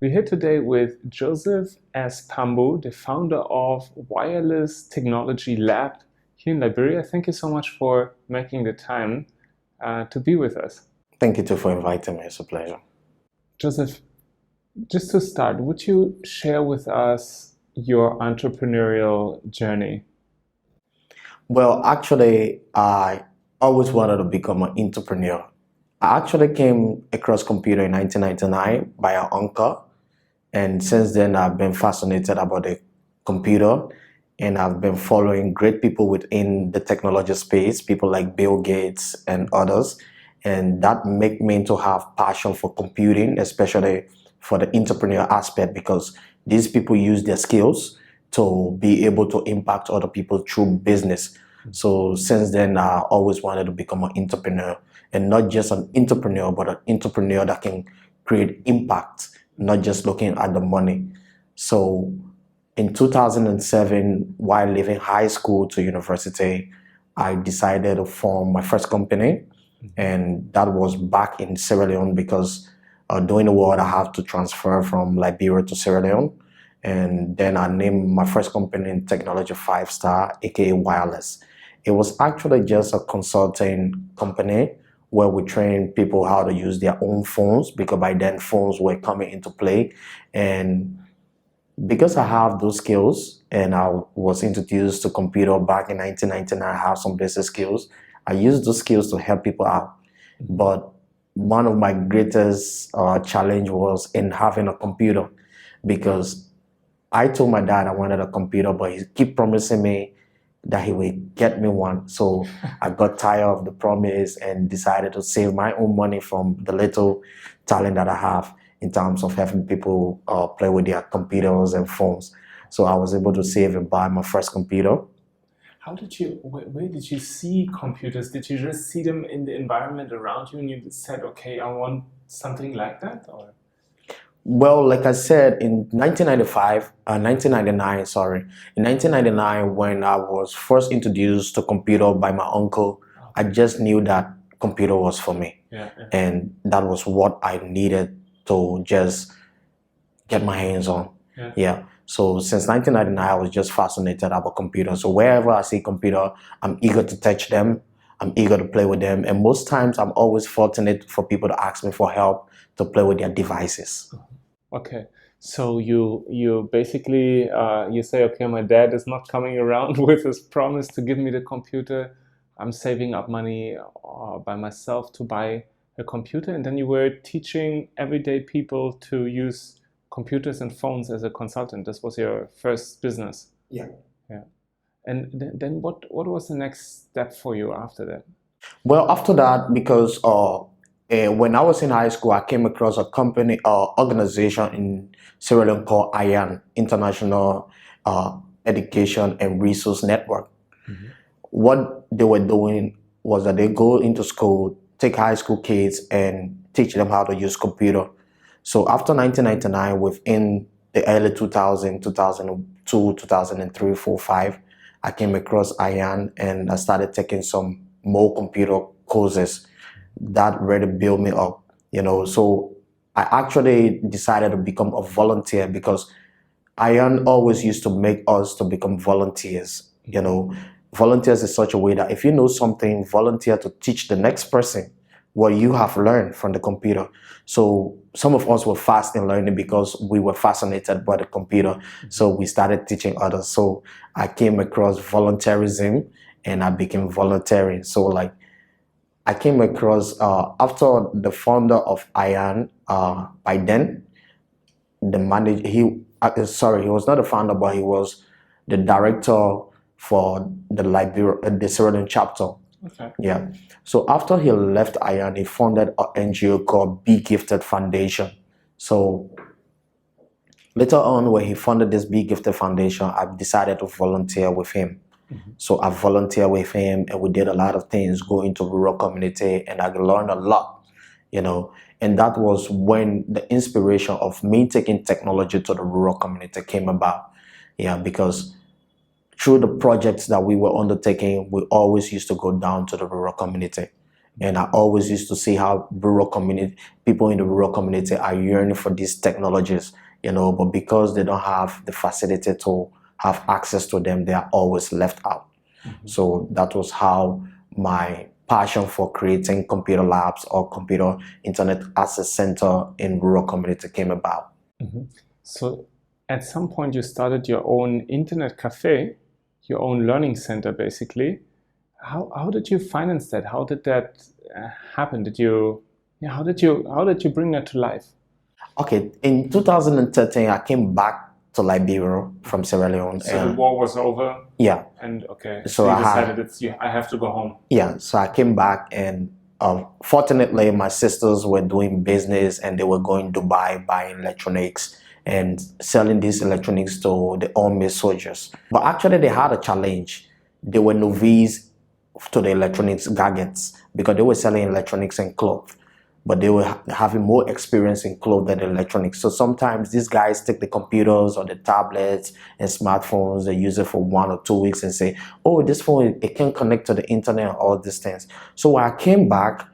We're here today with Joseph S. Pambu, the founder of Wireless Technology Lab here in Liberia. Thank you so much for making the time to be with us. Thank you too for inviting me. It's a pleasure. Joseph, just to start, would you share with us your entrepreneurial journey? Well, actually, I always wanted to become an entrepreneur. I actually came across computer in 1999 by an uncle. And since then, I've been fascinated about the computer, and I've been following great people within the technology space, people like Bill Gates and others. And that make me to have passion for computing, especially for the entrepreneur aspect, because these people use their skills to be able to impact other people through business. So since then, I always wanted to become an entrepreneur, and not just an entrepreneur, but an entrepreneur that can create impact, not just looking at the money. So in 2007, while leaving high school to university, I decided to form my first company. And that was back in Sierra Leone, because during the war, I have to transfer from Liberia to Sierra Leone. And then I named my first company in Technology 5 Star, aka Wireless. It was actually just a consulting company where we train people how to use their own phones, because by then phones were coming into play. And because I have those skills and I was introduced to computer back in 1999, I have some basic skills. I use those skills to help people out. But one of my greatest challenge was in having a computer, because I told my dad I wanted a computer, but he kept promising me that he would get me one. So I got tired of the promise and decided to save my own money from the little talent that I have in terms of having people play with their computers and phones. So I was able to save and buy my first computer. Where did you see computers? Did you just see them in the environment around you and you said, okay, I want something like that? Or? Well, like I said, in 1999, when I was first introduced to computer by my uncle, I just knew that computer was for me. Yeah. And that was what I needed to just get my hands on. Yeah. So since 1999, I was just fascinated about computers. So wherever I see computer, I'm eager to touch them. I'm eager to play with them. And most times I'm always fortunate for people to ask me for help to play with their devices. Okay, so you basically you say, okay, my dad is not coming around with his promise to give me the computer. I'm saving up money by myself to buy a computer, and then you were teaching everyday people to use computers and phones as a consultant. This was your first business. Yeah. Yeah. And then what was the next step for you after that? Well, after that, because when I was in high school, I came across a company organization in Sierra Leone called IAN, International Education and Resource Network. What they were doing was that they go into school, take high school kids and teach them how to use computer. So after 1999, within the early 2000, 2002, 2003, 4, 5, I came across IAN and I started taking some more computer courses. That really built me up, So I actually decided to become a volunteer, because IAN always used to make us to become volunteers. Volunteers is such a way that if you know something, volunteer to teach the next person what you have learned from the computer. So some of us were fast in learning because we were fascinated by the computer. So we started teaching others. So I came across volunteerism and I became voluntary. So I came across after the founder of IAN, by then, the manager, he was not the founder, but he was the director for the Sierra Leone chapter. Okay. Yeah. So after he left IAN, he founded an NGO called Be Gifted Foundation. So later on, when he founded this Be Gifted Foundation, I decided to volunteer with him. So I volunteered with him and we did a lot of things, going to rural community, and I learned a lot, and that was when the inspiration of me taking technology to the rural community came about. Yeah, because through the projects that we were undertaking, we always used to go down to the rural community. And I always used to see how people in the rural community are yearning for these technologies, but because they don't have the facility to have access to them, they are always left out. So that was how my passion for creating computer labs or computer internet access center in rural community came about. So at some point you started your own internet cafe, your own learning center, basically. How did you finance that? How did that happen? How did you bring that to life? Okay, in 2013, I came back to Liberia from Sierra Leone. So the war was over. Yeah. And okay, So you I decided I have to go home. Yeah, so I came back, and fortunately my sisters were doing business and they were going to Dubai buying electronics and selling these electronics to the UNMIL soldiers. But actually they had a challenge. They were novice to the electronics gadgets because they were selling electronics and clothes, but they were having more experience in clothes than electronics. So sometimes these guys take the computers or the tablets and smartphones, they use it for 1 or 2 weeks and say, oh, this phone, it can connect to the internet and all these things. So when I came back,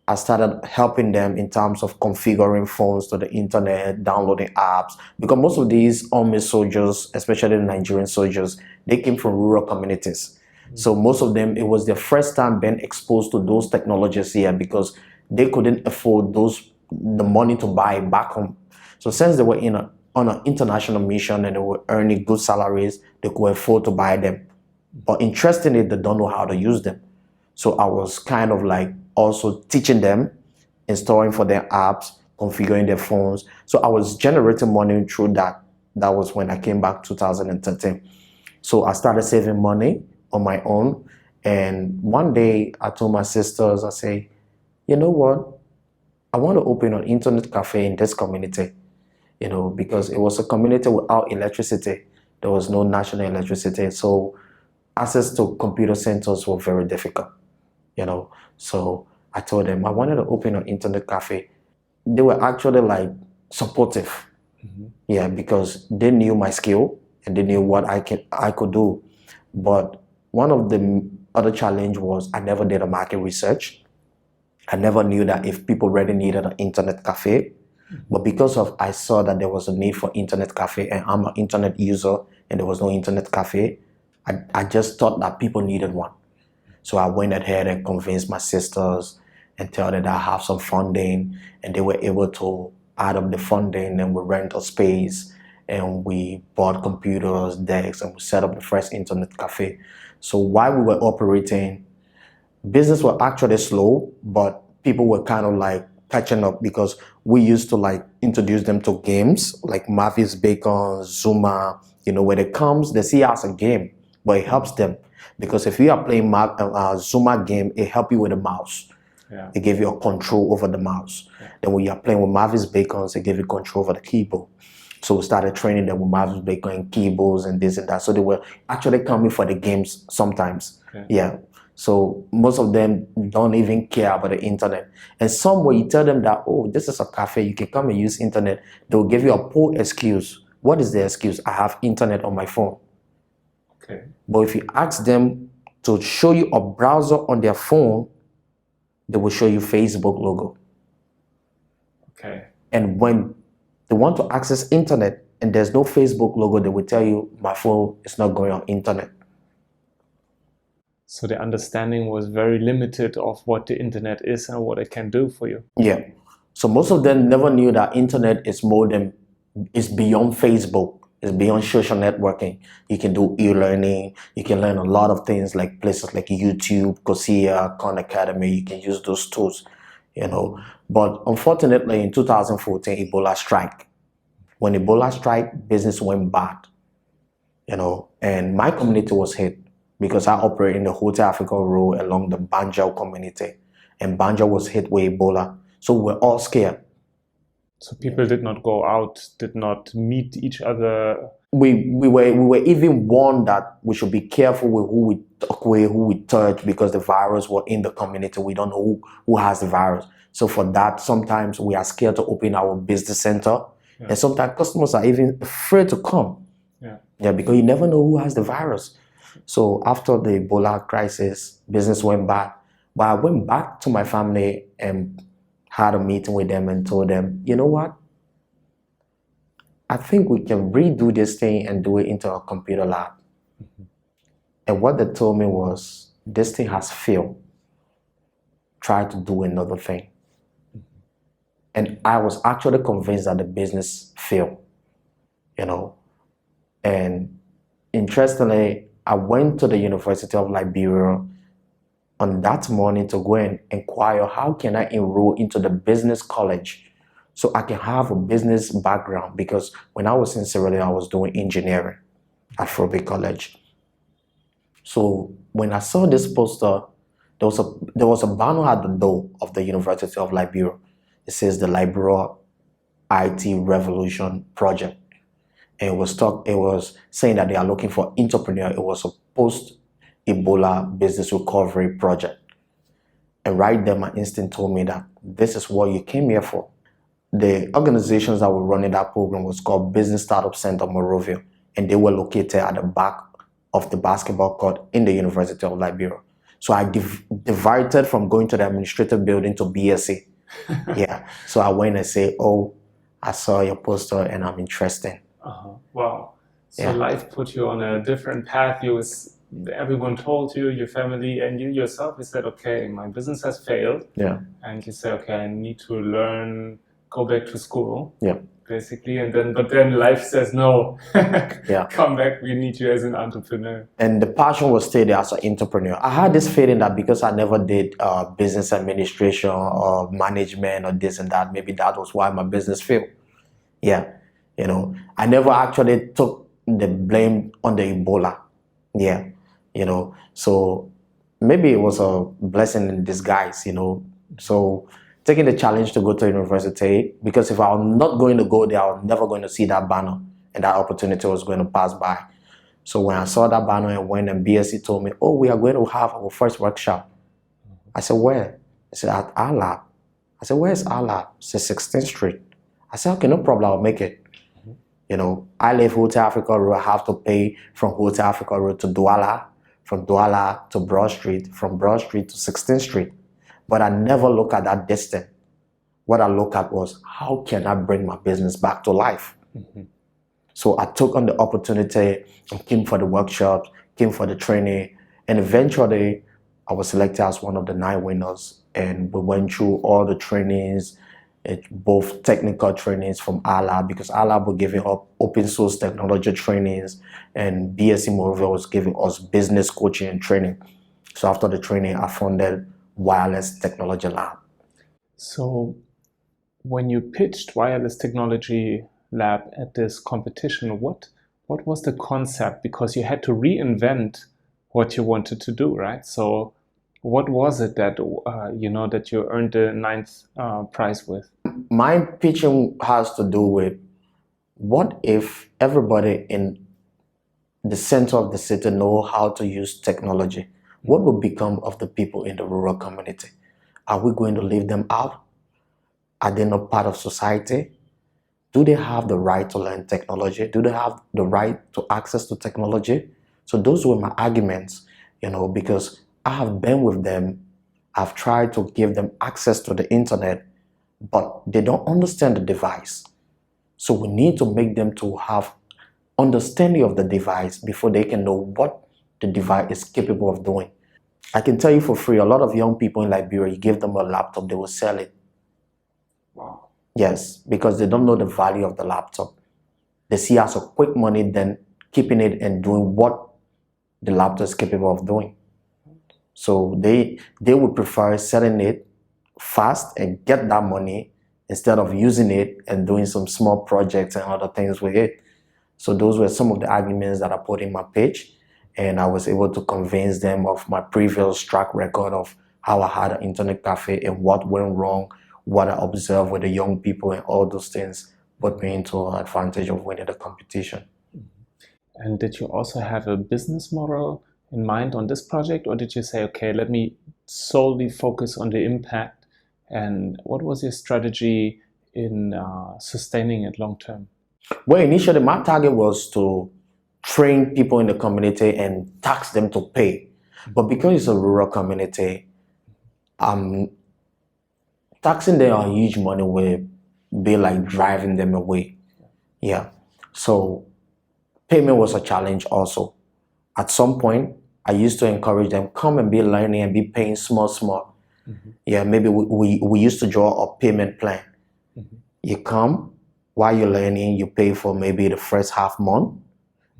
I started helping them in terms of configuring phones to the internet, downloading apps, because most of these army soldiers, especially the Nigerian soldiers, they came from rural communities. So most of them, it was their first time being exposed to those technologies here because they couldn't afford the money to buy back home. So since they were on an international mission and they were earning good salaries, they could afford to buy them. But interestingly, they don't know how to use them. So I was kind of like also teaching them, installing for their apps, configuring their phones. So I was generating money through that. That was when I came back 2013. So I started saving money on my own. And one day I told my sisters, I say, you know what? I want to open an internet cafe in this community, because it was a community without electricity. There was no national electricity. So access to computer centers were very difficult, So I told them I wanted to open an internet cafe. They were actually like supportive. Yeah, because they knew my skill and they knew what I could do. But one of the other challenge was I never did a market research. I never knew that if people really needed an internet cafe. But because of I saw that there was a need for internet cafe and I'm an internet user and there was no internet cafe, I just thought that people needed one. So I went ahead and convinced my sisters and tell them that I have some funding, and they were able to add up the funding, and we rent a space and we bought computers, desks, and we set up the first internet cafe. So while we were operating, business was actually slow, but people were kind of like catching up because we used to like introduce them to games like Mavis Bacon, Zuma, when it comes, they see it as a game, but it helps them because if you are playing Zuma game, it helps you with the mouse. Yeah. It gave you a control over the mouse. Yeah. Then when you're playing with Mavis Bacons, it gave you control over the keyboard. So we started training them with Mavis Bacon and keyboards and this and that. So they were actually coming for the games sometimes. Okay. Yeah. So most of them don't even care about the internet. And somewhere you tell them that, oh, this is a cafe, you can come and use internet. They'll give you a poor excuse. What is the excuse? I have internet on my phone. Okay. But if you ask them to show you a browser on their phone, they will show you Facebook logo. Okay. And when they want to access internet and there's no Facebook logo, they will tell you, my phone is not going on internet. So the understanding was very limited of what the internet is and what it can do for you. Yeah. So most of them never knew that internet is beyond Facebook. It's beyond social networking. You can do e-learning. You can learn a lot of things like places like YouTube, Coursera, Khan Academy. You can use those tools, But unfortunately, in 2014, Ebola struck. When Ebola struck, business went bad, and my community was hit because I operate in the Hotel Africa Road along the Banjao community, and Banjao was hit with Ebola. So we're all scared. So people did not go out, did not meet each other. We were even warned that we should be careful with who we talk with, who we touch, because the virus was in the community. We don't know who has the virus. So for that, sometimes we are scared to open our business center. Yeah. And sometimes customers are even afraid to come. Yeah, because you never know who has the virus. So after the Ebola crisis, business went bad. But I went back to my family and had a meeting with them and told them, you know what? I think we can redo this thing and do it into a computer lab. And what they told me was, this thing has failed. Try to do another thing. And I was actually convinced that the business failed, you know. And interestingly, I went to the University of Liberia on that morning to go and inquire, how can I enroll into the business college so I can have a business background? Because when I was in Sierra Leone, I was doing engineering at Frobe College. So when I saw this poster, there was a banner at the door of the University of Liberia. It says the Liberia IT Revolution Project. And it was saying that they are looking for entrepreneur. It was a post-Ebola business recovery project. And right there, my instinct told me that this is what you came here for. The organizations that were running that program was called Business Startup Center Morovia, and they were located at the back of the basketball court in the University of Liberia. So I diverted from going to the administrative building to BSc. Yeah. So I went and said, oh, I saw your poster and I'm interested. Wow. So life put you on a different path. Everyone told you, your family, and you yourself, you said, okay, my business has failed. Yeah. And you said, okay, I need to learn, go back to school. Yeah. Basically, but then life says no. Yeah. Come back, we need you as an entrepreneur. And the passion was still there as an entrepreneur. I had this feeling that because I never did business administration or management or this and that, maybe that was why my business failed. Yeah. You know, I never actually took the blame on the Ebola. Yeah. You know, so maybe it was a blessing in disguise, you know. So taking the challenge to go to university, because if I was not going to go there, I was never going to see that banner and that opportunity was going to pass by. So when I saw that banner and went, and BSc told me, oh, we are going to have our first workshop. I said, where? I said, at our lab. I said, where's our lab? It said 16th Street. I said, okay, no problem, I'll make it. You know, I live Hotel Africa Road. I have to pay from Hotel Africa Road to Douala, from Douala to Broad Street, from Broad Street to 16th Street. But I never look at that distance. What I look at was, how can I bring my business back to life? So I took on the opportunity and came for the workshops, came for the training, and eventually I was selected as one of the 9 winners. And we went through all the trainings, both technical trainings from ALAB, because ALAB were giving up open source technology trainings, and BSc Morovia was giving us business coaching and training. So after the training, I founded Wireless Technology Lab. So when you pitched Wireless Technology Lab at this competition, what was the concept? Because you had to reinvent what you wanted to do, right? So what was it that that you earned the 9th prize with? My pitching has to do with, what if everybody in the center of the city know how to use technology? What will become of the people in the rural community? Are we going to leave them out? Are they not part of society? Do they have the right to learn technology? Do they have the right to access to technology? So those were my arguments, because I have been with them. I've tried to give them access to the internet, but they don't understand the device. So we need to make them to have understanding of the device before they can know what the device is capable of doing. I can tell you for free, a lot of young people in Liberia, you give them a laptop, they will sell it. Wow. Yes, because they don't know the value of the laptop. They see as a quick money than keeping it and doing what the laptop is capable of doing. So they would prefer selling it fast and get that money instead of using it and doing some small projects and other things with it. So those were some of the arguments that I put in my pitch, and I was able to convince them of my previous track record of how I had an internet cafe and what went wrong, what I observed with the young people, and all those things put me into an advantage of winning the competition. And did you also have a business model in mind on this project, or did you say, okay, let me solely focus on the impact? And what was your strategy in sustaining it long term? Well, initially my target was to train people in the community and tax them to pay. But because it's a rural community, um, taxing them on huge money will be like driving them away. Yeah. So payment was a challenge also. At some point, I used to encourage them, come and be learning and be paying small. Yeah, maybe we used to draw a payment plan. You come, while you're learning, you pay for maybe the first half month.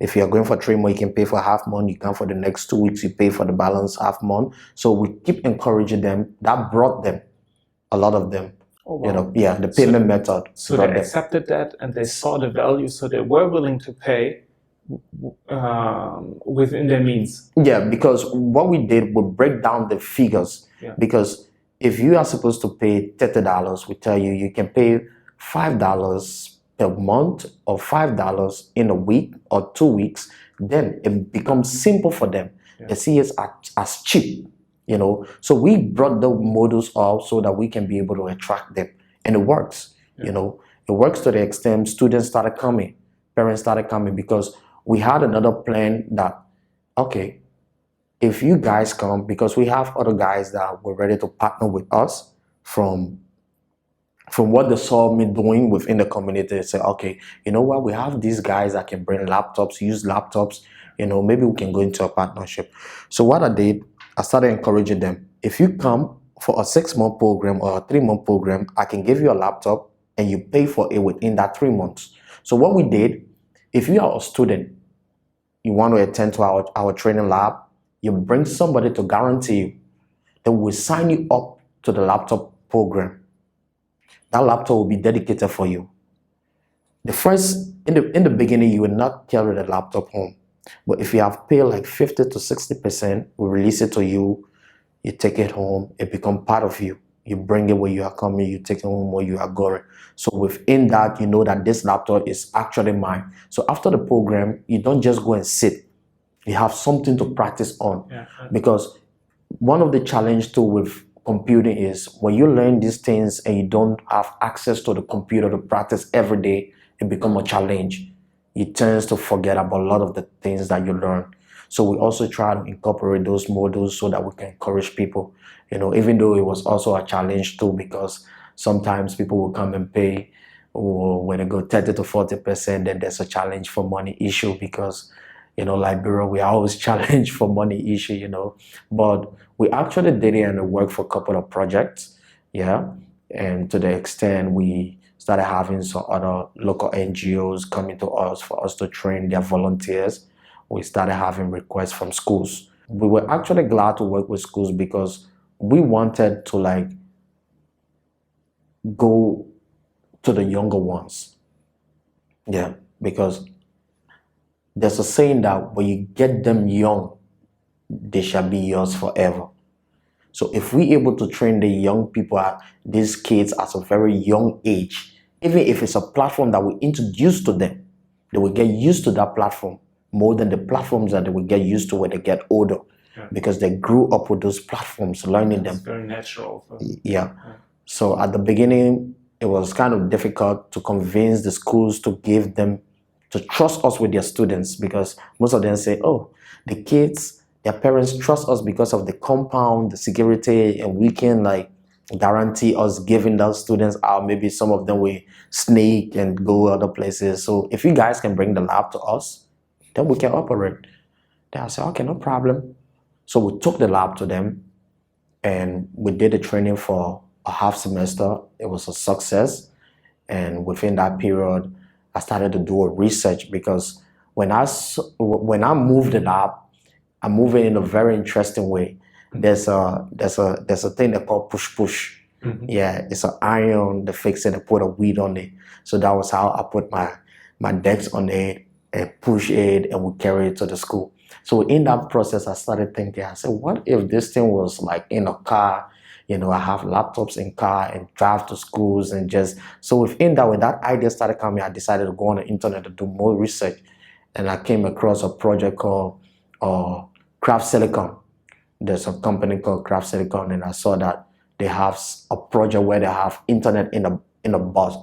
If you're going for 3 months, you can pay for half month. You come for the next 2 weeks, you pay for the balance half month. So we keep encouraging them. That brought them, a lot of them, Oh, wow. the payment method. So they accepted that and they saw the value, so they were willing to pay within their means. Yeah, because what we did, we break down the figures. Yeah. Because if you are supposed to pay $30, we tell you you can pay $5 per month or $5 in a week or 2 weeks. Then it becomes simple for them. Yeah. They see it as cheap, So we brought the models up so that we can be able to attract them, and it works. Yeah. It works to the extent students started coming, parents started coming, because we had another plan that, okay, if you guys come, because we have other guys that were ready to partner with us from what they saw me doing within the community. They say, okay, you know what, we have these guys that can bring laptops, use laptops, maybe we can go into a partnership. So what I did, I started encouraging them. If you come for a 6-month program or a 3-month program, I can give you a laptop and you pay for it within that 3 months. So what we did, if you are a student, you want to attend to our training lab, you bring somebody to guarantee you, they will sign you up to the laptop program. That laptop will be dedicated for you. In the beginning, you will not carry the laptop home. But if you have paid like 50 to 60%, we release it to you, you take it home, it becomes part of you. You bring it where you are coming, you take it home where you are going. So within that, you know that this laptop is actually mine. So after the program, you don't just go and sit. You have something to practice on. Yeah. Because one of the challenges too with computing is when you learn these things and you don't have access to the computer to practice every day, it becomes a challenge. You tend to forget about a lot of the things that you learn. So we also try to incorporate those models so that we can encourage people, even though it was also a challenge too, because sometimes people will come and pay, or when they go 30 to 40%, then there's a challenge for money issue, because Liberia, we are always challenged for money issue, but we actually did it and it worked for a couple of projects. Yeah. And to the extent we started having some other local NGOs coming to us for us to train their volunteers, we started having requests from schools. We were actually glad to work with schools because we wanted to go to the younger ones. Yeah, because there's a saying that when you get them young, they shall be yours forever. So if we're able to train the young people, these kids at a very young age, even if it's a platform that we introduce to them, they will get used to that platform more than the platforms that they will get used to when they get older. Yeah. Because they grew up with those platforms, learning them. It's very natural. Yeah. So at the beginning, it was kind of difficult to convince the schools to give them, to trust us with their students, because most of them say, oh, the kids, their parents trust us because of the compound, the security, and we can guarantee us giving those students out. Maybe some of them will sneak and go other places. So if you guys can bring the lab to us, then we can operate. Then I said, okay, no problem. So we took the lab to them and we did the training for a half semester. It was a success. And within that period, I started to do a research, because when I moved the lab, I moved it in a very interesting way. There's a thing they call push. Mm-hmm. Yeah, it's an iron, they fix it, they put a weed on it. So that was how I put my decks on it and push it, and we carry it to the school. So in that process, I started thinking, I said, what if this thing was like in a car? I have laptops in car and drive to schools and just, so within that, when that idea started coming, I decided to go on the internet to do more research. And I came across a project called Craft Silicon. There's a company called Craft Silicon, and I saw that they have a project where they have internet in a bus.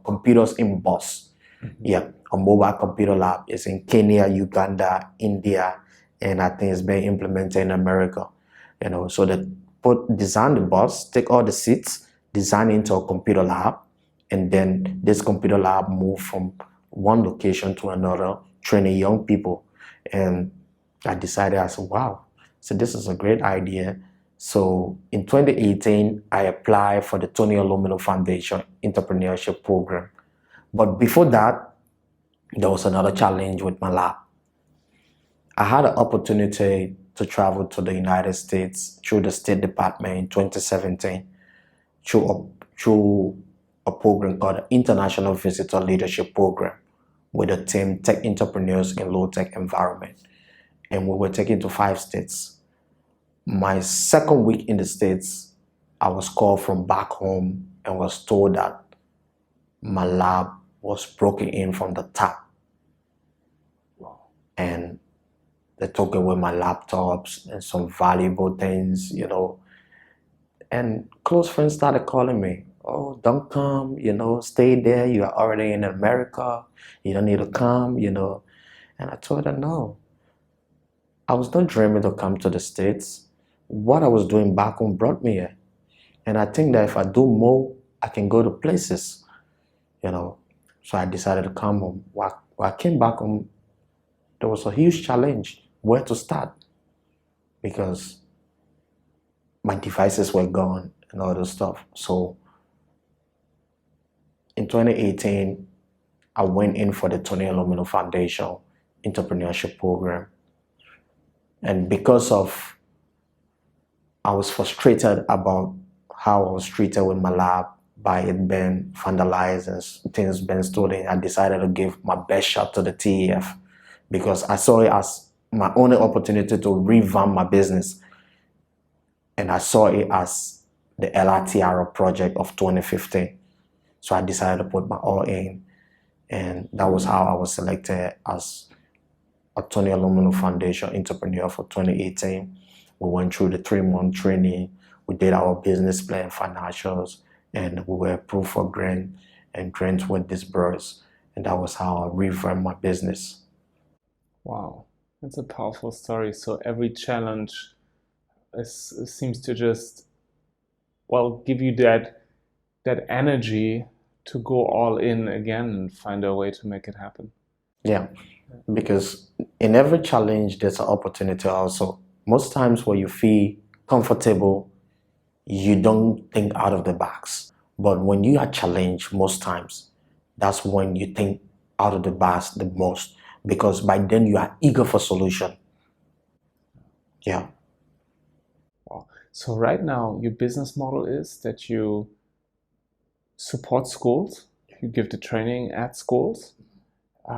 Computers in bus. Mm-hmm. Yeah, a mobile computer lab. It's in Kenya, Uganda, India, and I think it's being implemented in America. So the design the bus, take all the seats, design into a computer lab, and then this computer lab move from one location to another, training young people. And I decided, I said, wow, so this is a great idea. So in 2018, I applied for the Tony Alumino Foundation Entrepreneurship Program. But before that, there was another challenge with my lab. I had an opportunity to travel to the United States through the State Department in 2017 through a program called the International Visitor Leadership Program with a team tech entrepreneurs in low-tech environment. And we were taken to 5 states. My second week in the States, I was called from back home and was told that my lab was broken in from the top. And they took away my laptops and some valuable things, And close friends started calling me, oh, don't come, stay there. You are already in America. You don't need to come, And I told her, no. I was not dreaming to come to the States. What I was doing back home brought me here. And I think that if I do more, I can go to places, So I decided to come home. When I came back home, there was a huge challenge where to start because my devices were gone and all this stuff. So in 2018, I went in for the Tony Alumino Foundation Entrepreneurship Program. And because of, I was frustrated about how I was treated with my lab by it being vandalized and things being stolen, I decided to give my best shot to the TEF because I saw it as my only opportunity to revamp my business. And I saw it as the LRTR project of 2015. So I decided to put my all in. And that was how I was selected as a Tony Alumino Foundation entrepreneur for 2018. We went through the 3-month training. We did our business plan, financials, and we were approved for grant, and grants were disbursed. And that was how I revamped my business. Wow, that's a powerful story. So every challenge seems to just, give you that energy to go all in again and find a way to make it happen. Yeah, because in every challenge, there's an opportunity also. Most times when you feel comfortable, you don't think out of the box. But when you are challenged, most times, that's when you think out of the box the most, because by then you are eager for solution. Yeah. Wow. So right now, your business model is that you support schools, you give the training at schools,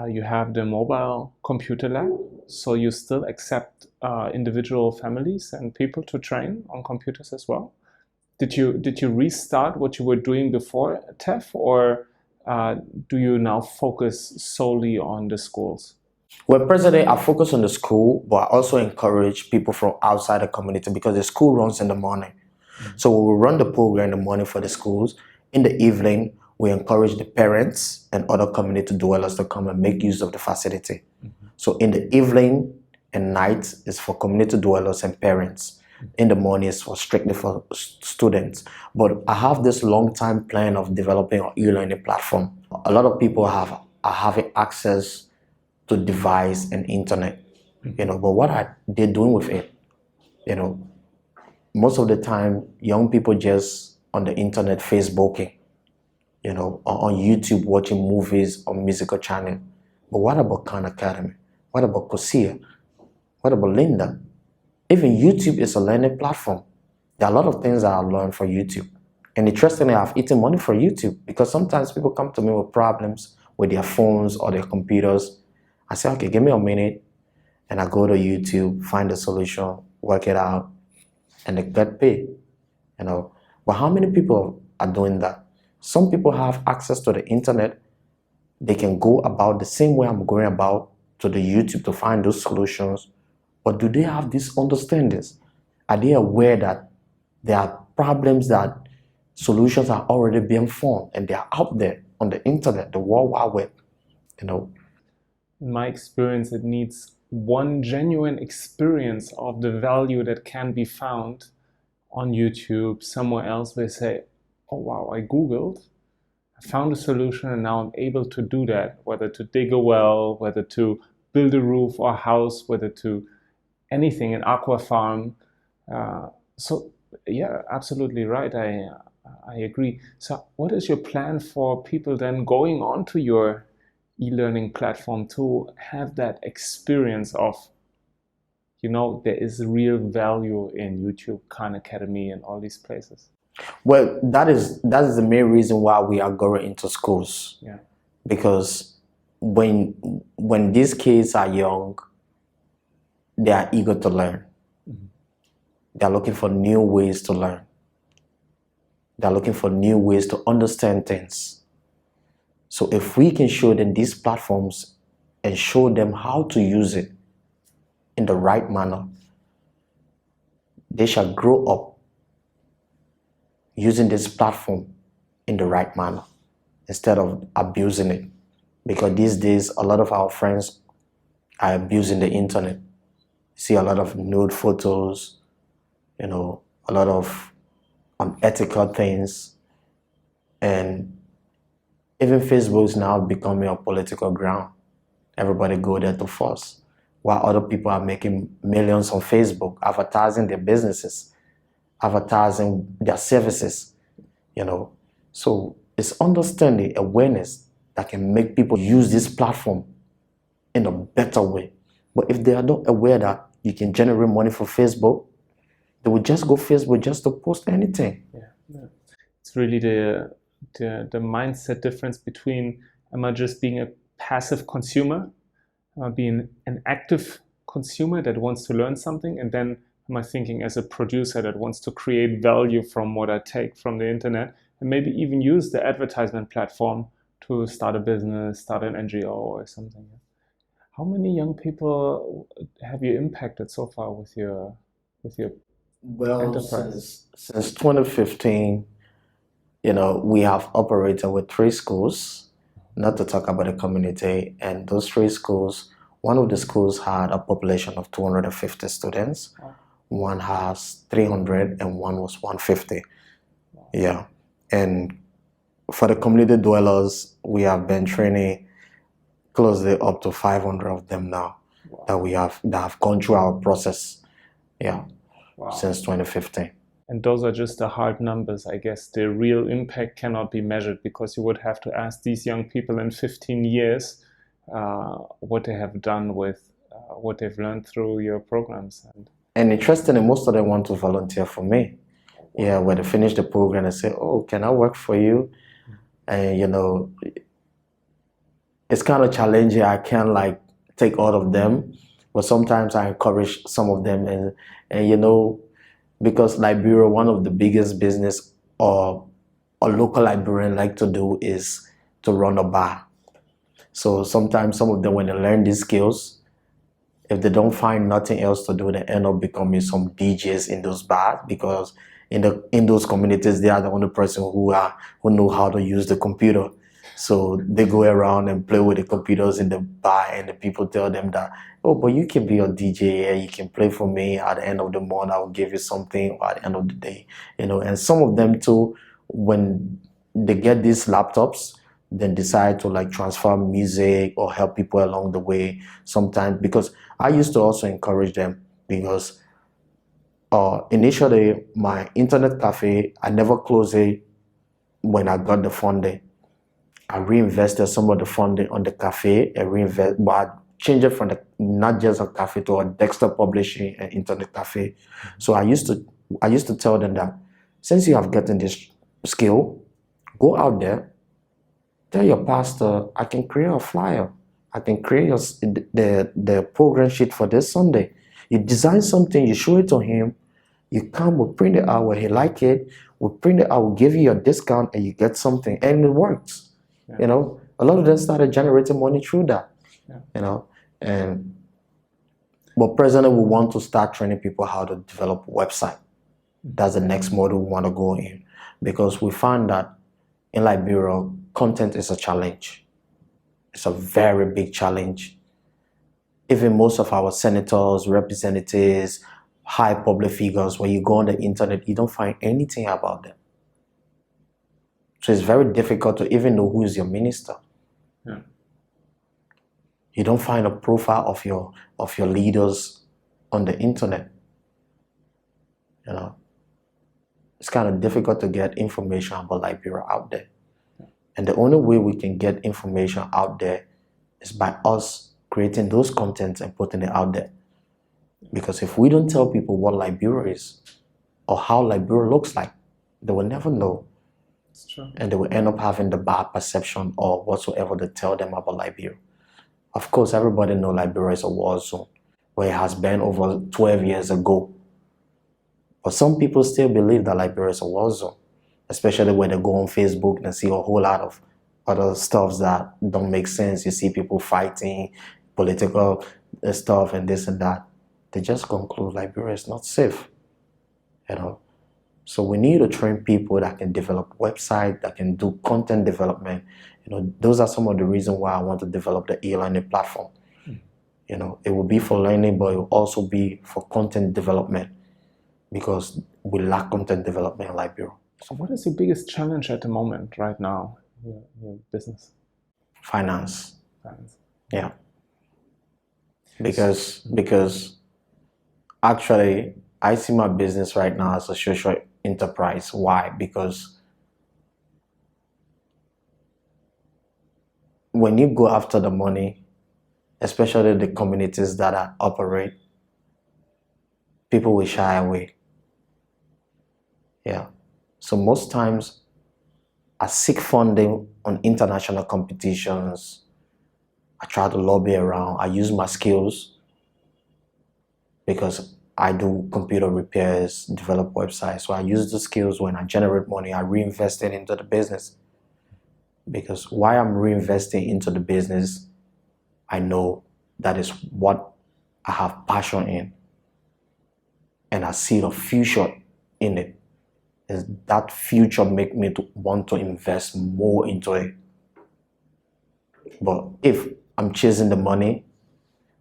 you have the mobile computer lab, so you still accept individual families and people to train on computers as well. Did you restart what you were doing before TEF, or do you now focus solely on the schools? Well, presently, I focus on the school, but I also encourage people from outside the community because the school runs in the morning. So we will run the program in the morning for the schools. In the evening, we encourage the parents and other community dwellers to come and make use of the facility. So in the evening and night is for community dwellers and parents. In the morning is for strictly for students. But I have this long-time plan of developing an e-learning platform. A lot of people are having access to device and internet, but what are they doing with it? Most of the time, young people just on the internet Facebooking, or on YouTube watching movies or musical channel. But what about Khan Academy? What about Kosia? What about Linda? Even YouTube is a learning platform. There are a lot of things that I learned from YouTube. And interestingly, I've eaten money for YouTube because sometimes people come to me with problems with their phones or their computers. I say, okay, give me a minute. And I go to YouTube, find a solution, work it out, and they get paid. But how many people are doing that? Some people have access to the internet. They can go about the same way I'm going about to the YouTube to find those solutions. But do they have these understandings? Are they aware that there are problems, that solutions are already being found and they are out there on the internet, the World Wide Web? In my experience, it needs one genuine experience of the value that can be found on YouTube, somewhere else, they say, oh wow, I Googled, I found a solution, and now I'm able to do that, whether to dig a well, whether to build a roof or a house, whether to anything, an aqua farm. So yeah, absolutely right. I agree. So what is your plan for people then going on to your e-learning platform to have that experience of, there is real value in YouTube, Khan Academy, and all these places? Well, that is the main reason why we are going into schools. Yeah. Because when these kids are young, they are eager to learn. They're looking for new ways to learn. They're looking for new ways to understand things. So if we can show them these platforms and show them how to use it in the right manner, they shall grow up using this platform in the right manner instead of abusing it. Because these days, a lot of our friends are abusing the internet. See a lot of nude photos, a lot of unethical things. And even Facebook is now becoming a political ground. Everybody go there to force. While other people are making millions on Facebook, advertising their businesses, advertising their services, So it's understanding, awareness that can make people use this platform in a better way. But if they are not aware that you can generate money from Facebook, they will just go Facebook just to post anything. Yeah. It's really the mindset difference between, am I just being a passive consumer, am I being an active consumer that wants to learn something, and then am I thinking as a producer that wants to create value from what I take from the internet, and maybe even use the advertisement platform to start a business, start an NGO or something. How many young people have you impacted so far with your Well, enterprise? since 2015, we have operated with 3 schools, not to talk about the community. And those 3 schools, one of the schools had a population of 250 students. Wow. One has 300 and one was 150. Wow. Yeah. And for the community dwellers, we have been training closely up to 500 of them now. Wow. that have gone through our process. Yeah. Wow. Since 2015. And those are just the hard numbers, I guess. The real impact cannot be measured, because you would have to ask these young people in 15 years what they have done with what they've learned through your programs. And interestingly, most of them want to volunteer for me. Yeah, when they finish the program, they say, oh, can I work for you? And, it's kind of challenging. I can't take all of them, but sometimes I encourage some of them. And because Liberia, one of the biggest business or a local Liberian like to do is to run a bar. So sometimes some of them, when they learn these skills, if they don't find nothing else to do, they end up becoming some DJs in those bars, because in those communities, they are the only person who know how to use the computer. So they go around and play with the computers in the bar, and the people tell them that, oh, but you can be a DJ, you can play for me. At the end of the month, I will give you something, or at the end of the day, And some of them too, when they get these laptops, then decide to transfer music or help people along the way sometimes. Because I used to also encourage them, because initially my internet cafe, I never closed it when I got the funding. I reinvested some of the funding on the cafe but I changed it from not just a cafe to a desktop publishing and internet cafe. So I used to tell them that, since you have gotten this skill, go out there, tell your pastor, I can create a flyer. I can create the program sheet for this Sunday. You design something, you show it to him, you come, we print it out, when he like it, we print it out, we give you a discount, and you get something, and it works. Yeah. A lot of them started generating money through that. Yeah. But presently we want to start training people how to develop a website. That's the next model we want to go in, because we find that in Liberia, content is a challenge. It's a very big challenge. Even most of our senators, representatives, high public figures, when you go on the internet, you don't find anything about them. So it's very difficult to even know who is your minister. Yeah. You don't find a profile of your leaders on the internet. You know, it's kind of difficult to get information about Liberia out there. And the only way we can get information out there is by us creating those contents and putting it out there. Because if we don't tell people what Liberia is or how Liberia looks like, they will never know. It's true. And they will end up having the bad perception or whatsoever they tell them about Liberia. Of course, everybody knows Liberia is a war zone where it has been over 12 years ago. But some people still believe that Liberia is a war zone, especially when they go on Facebook and see a whole lot of other stuff that don't make sense. You see people fighting, political stuff and this and that. They just conclude Liberia is not safe. You know, so we need to train people that can develop websites, that can do content development. You know, those are some of the reasons why I want to develop the e-learning platform. You know, it will be for learning, but it will also be for content development because we lack content development in Liberia. So what is your biggest challenge at the moment, right now, your business? Finance. Finance. Yeah. Because actually, I see my business right now as a social enterprise. Why? Because when you go after the money, especially the communities that I operate, people will shy away. Yeah. So most times I seek funding on international competitions. I try to lobby around. I use my skills because I do computer repairs, develop websites. So I use the skills. When I generate money, I reinvest it into the business. Because while I'm reinvesting into the business, I know that is what I have passion in. And I see the future in it. And that future make me to want to invest more into it. But if I'm chasing the money,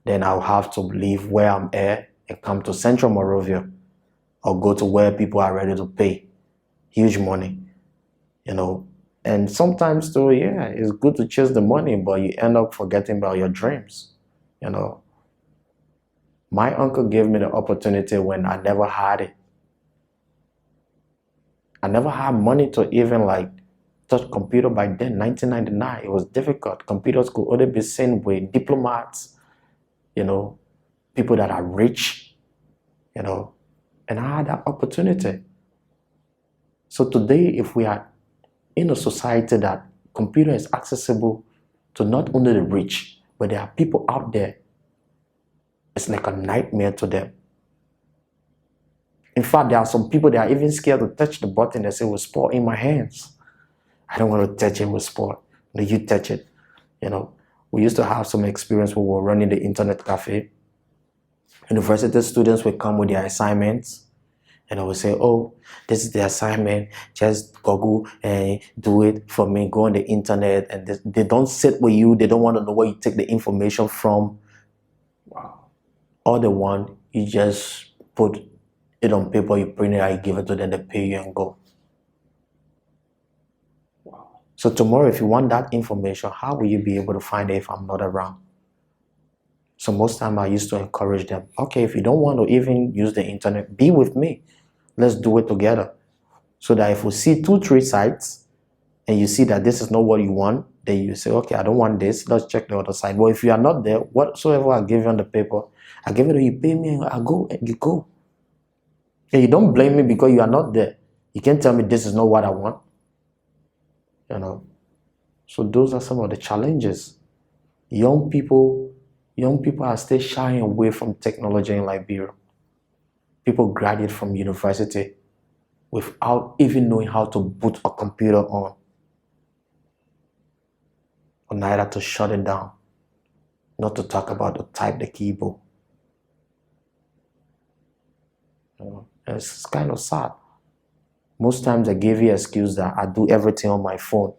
then I'll have to leave where I'm at and come to Central Monrovia or go to where people are ready to pay huge money, you know. And sometimes too, yeah, it's good to chase the money, but you end up forgetting about your dreams, you know. My uncle gave me the opportunity when I never had it. I never had money to even like touch computer by then, 1999. It was difficult. Computers could only be seen with diplomats, you know, people that are rich, you know, and I had that opportunity. So today, if we are in a society that computer is accessible to not only the rich, but there are people out there, it's like a nightmare to them. In fact, there are some people that are even scared to touch the button. They say, "Will spoil in my hands. I don't want to touch it, will spoil." No, you touch it. You know, we used to have some experience when we were running the internet cafe. University students would come with their assignments and I would say, "Oh, this is the assignment. Just Google and do it for me. Go on the internet." And they don't sit with you. They don't want to know where you take the information from. Wow. All they want, you just put it on paper, you print it out, you give it to them, they pay you and go. Wow. So tomorrow, if you want that information, how will you be able to find it if I'm not around? So most time I used to encourage them, okay, if you don't want to even use the internet, be with me. Let's do it together. So that if we see 2-3 sites and you see that this is not what you want, then you say, okay, I don't want this. Let's check the other side. Well, if you are not there, whatsoever I give you on the paper, I give it to you, pay me, and I go, and you go. And you don't blame me because you are not there. You can't tell me this is not what I want. You know. So those are some of the challenges. Young people are still shying away from technology in Liberia. People graduate from university without even knowing how to boot a computer on, or neither to shut it down, not to talk about to type the keyboard. You know, and it's kind of sad. Most times I give you an excuse that I do everything on my phone.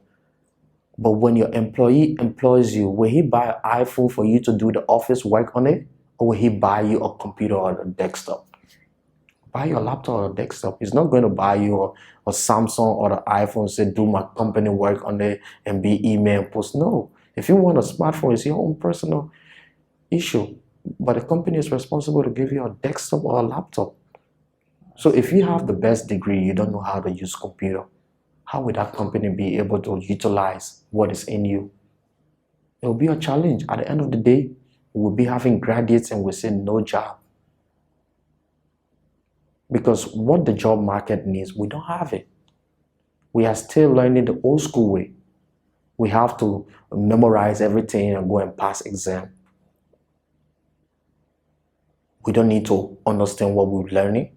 But when your employee employs you, will he buy an iPhone for you to do the office work on it? Or will he buy you a computer or a desktop? buy your laptop or desktop. It's not going to buy you a Samsung or the iPhone, say do my company work on it and be email and post. No. If you want a smartphone, it's your own personal issue. But the company is responsible to give you a desktop or a laptop. So if you have the best degree, you don't know how to use computer, how will that company be able to utilize what is in you? It will be a challenge. At the end of the day, we'll be having graduates and we'll say no job. Because what the job market needs, we don't have it. We are still learning the old school way. We have to memorize everything and go and pass exam. We don't need to understand what we're learning.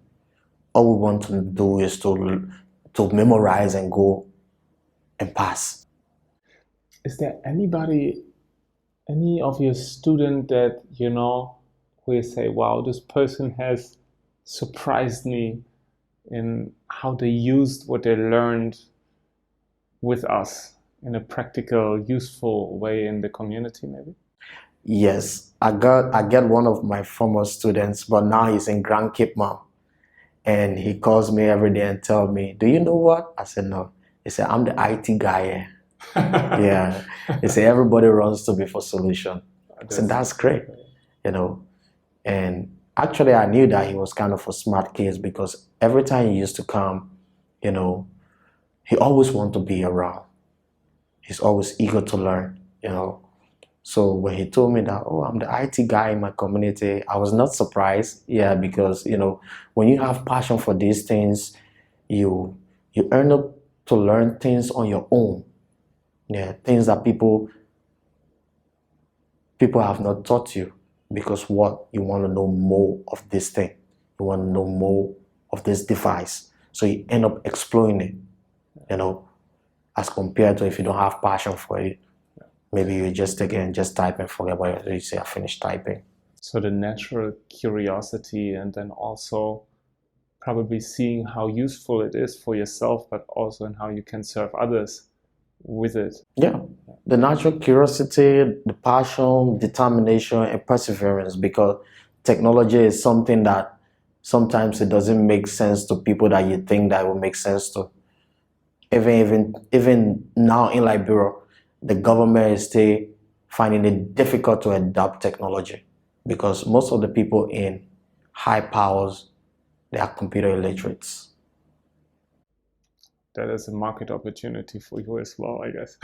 All we want to do is to memorize and go and pass. Is there anybody, any of your student that you know, where you say, wow, this person has surprised me in how they used what they learned with us in a practical, useful way in the community, maybe? Yes, I get one of my former students, but now he's in Grand Cape Mount. And he calls me every day and tell me, do you know what? I said, no. He said, I'm the IT guy here. Yeah. He said, everybody runs to me for solution. I said, that's great, you know. And actually, I knew that he was kind of a smart kid because every time he used to come, you know, he always wanted to be around. He's always eager to learn, you know. So when he told me that, oh, I'm the IT guy in my community, I was not surprised. Yeah, because, you know, when you have passion for these things, you end up to learn things on your own. Yeah, things that people have not taught you. Because what? You want to know more of this thing. You want to know more of this device. So you end up exploring it, you know, as compared to if you don't have passion for it. Maybe you just again just type and forget about it. You say I finished typing. So the natural curiosity, and then also probably seeing how useful it is for yourself, but also in how you can serve others with it. Yeah, the natural curiosity, the passion, determination, and perseverance. Because technology is something that sometimes it doesn't make sense to people that you think that it will make sense to. Even now in Liberia, the government is still finding it difficult to adopt technology because most of the people in high powers, they are computer illiterates. That is a market opportunity for you as well, I guess.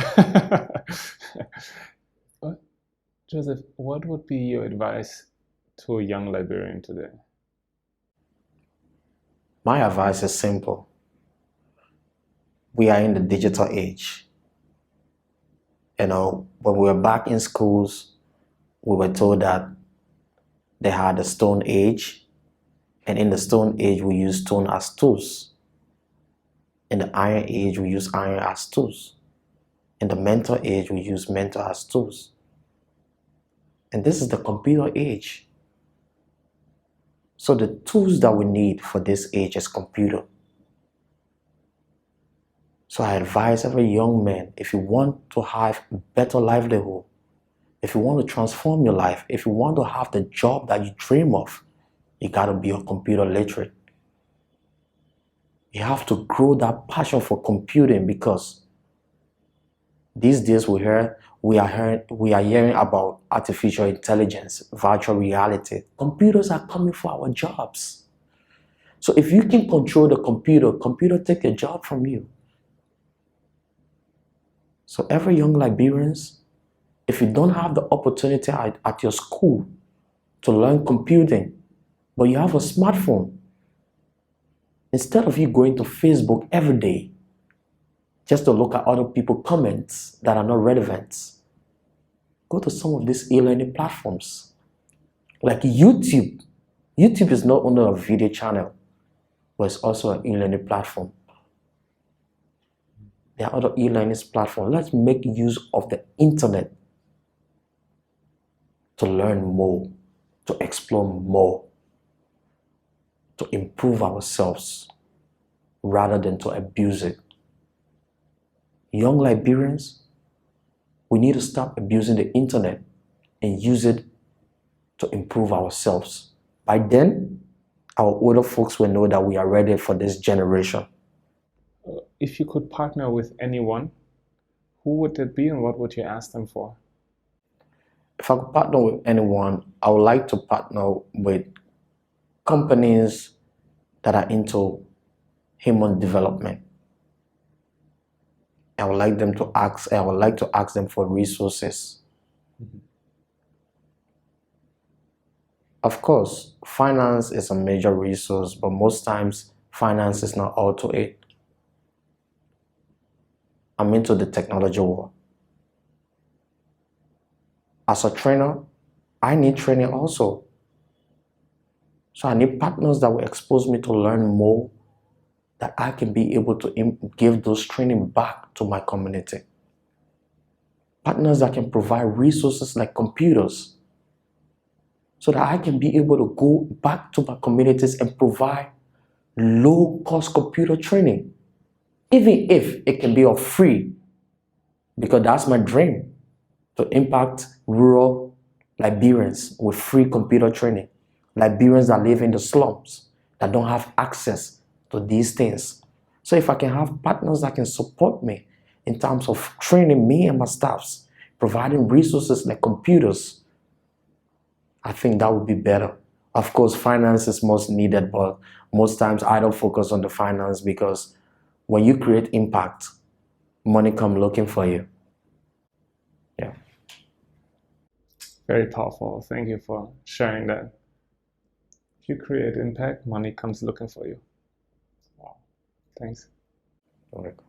Joseph, what would be your advice to a young Liberian today? My advice is simple. We are in the digital age. You know, when we were back in schools, we were told that they had the Stone Age, and in the Stone Age, we use stone as tools. In the Iron Age, we use iron as tools. In the Mental Age, we use mental as tools. And this is the computer age. So the tools that we need for this age is computer. So I advise every young man, if you want to have a better livelihood, if you want to transform your life, if you want to have the job that you dream of, you got to be a computer literate. You have to grow that passion for computing because these days we are hearing about artificial intelligence, virtual reality. Computers are coming for our jobs. So if you can control the computer take a job from you. So every young Liberians, if you don't have the opportunity at your school to learn computing, but you have a smartphone, instead of you going to Facebook every day just to look at other people's comments that are not relevant, go to some of these e-learning platforms like YouTube. YouTube is not only a video channel, but it's also an e-learning platform. There are other e-learning platforms. Let's make use of the internet to learn more, to explore more, to improve ourselves rather than to abuse it. Young Liberians, we need to stop abusing the internet and use it to improve ourselves. By then, our older folks will know that we are ready for this generation. If you could partner with anyone, who would it be and what would you ask them for? If I could partner with anyone, I would like to partner with companies that are into human development. I would like to ask them for resources. Mm-hmm. Of course, finance is a major resource, but most times finance is not all to it. I'm into the technology world. As a trainer, I need training also. So I need partners that will expose me to learn more, that I can be able to give those training back to my community. Partners that can provide resources like computers, so that I can be able to go back to my communities and provide low-cost computer training, even if it can be of free, because that's my dream, to impact rural Liberians with free computer training. Liberians that live in the slums, that don't have access to these things. So if I can have partners that can support me in terms of training me and my staffs, providing resources like computers, I think that would be better. Of course, finance is most needed, but most times I don't focus on the finance, because when you create impact, money come looking for you. Yeah. Very powerful. Thank you for sharing that. If you create impact, money comes looking for you. Wow. Thanks. You're welcome.